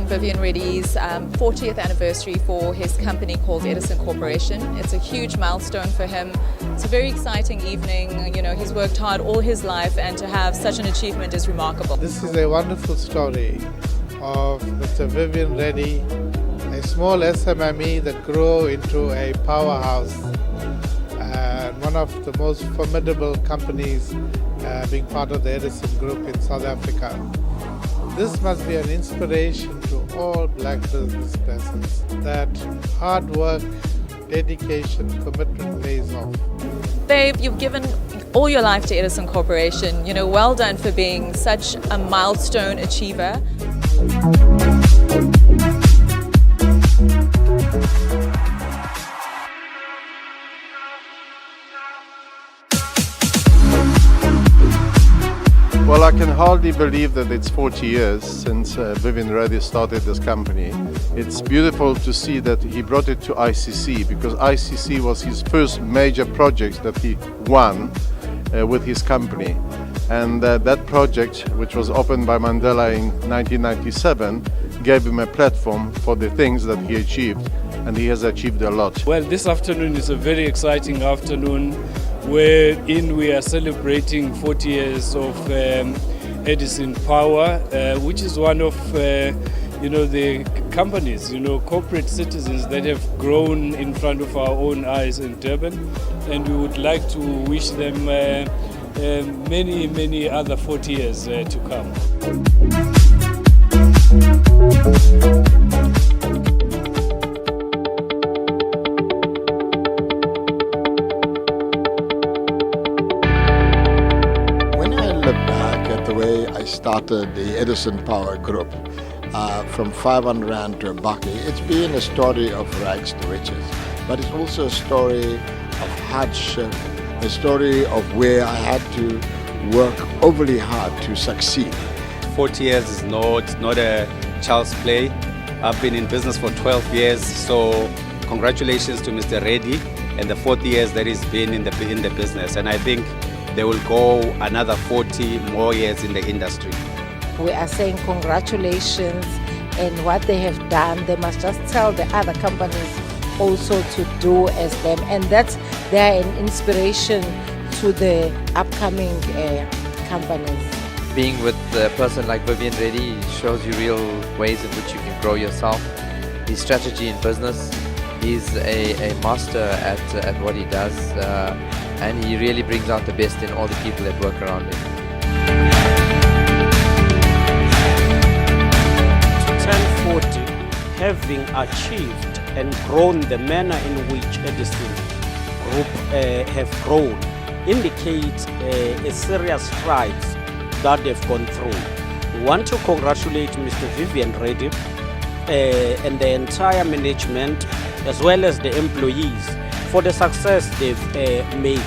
Vivian Reddy's 40th anniversary for his company called Edison Corporation. It's a huge milestone for him. It's a very exciting evening. You know, he's worked hard all his life, and to have such an achievement is remarkable. This is a wonderful story of Mr. Vivian Reddy, a small SMME that grew into a powerhouse and one of the most formidable companies being part of the Edison Group in South Africa. This must be an inspiration to all black business persons that hard work, dedication, commitment pays off. Babe, you've given all your life to Edison Corporation. You know, well done for being such a milestone achiever. Well, I can hardly believe that it's 40 years since Vivian Reddy started this company. It's beautiful to see that he brought it to ICC, because ICC was his first major project that he won with his company. And that project, which was opened by Mandela in 1997, gave him a platform for the things that he achieved, and he has achieved a lot. Well, this afternoon is a very exciting afternoon wherein we are celebrating 40 years of Edison Power, which is one of the companies, corporate citizens that have grown in front of our own eyes in Durban, and we would like to wish them many other 40 years to come. The way I started the Edison Power Group from 500 Rand to a bucky. It's been a story of rags to riches, but it's also a story of hardship, a story of where I had to work overly hard to succeed. 40 years is not a child's play. I've been in business for 12 years, so congratulations to Mr. Reddy and the 40 years that he's been in the business, and I think they will go another 40 more years in the industry. We are saying congratulations, and what they have done, they must just tell the other companies also to do as them, and that's they're an inspiration to the upcoming companies. Being with a person like Vivian Reddy shows you real ways in which you can grow yourself. His strategy in business, he's a master at what he does, and he really brings out the best in all the people that work around him. To turn 40, having achieved and grown the manner in which Edison Group have grown, indicates a serious strides that they've gone through. We want to congratulate Mr. Vivian Reddy and the entire management, as well as the employees, for the success they've made.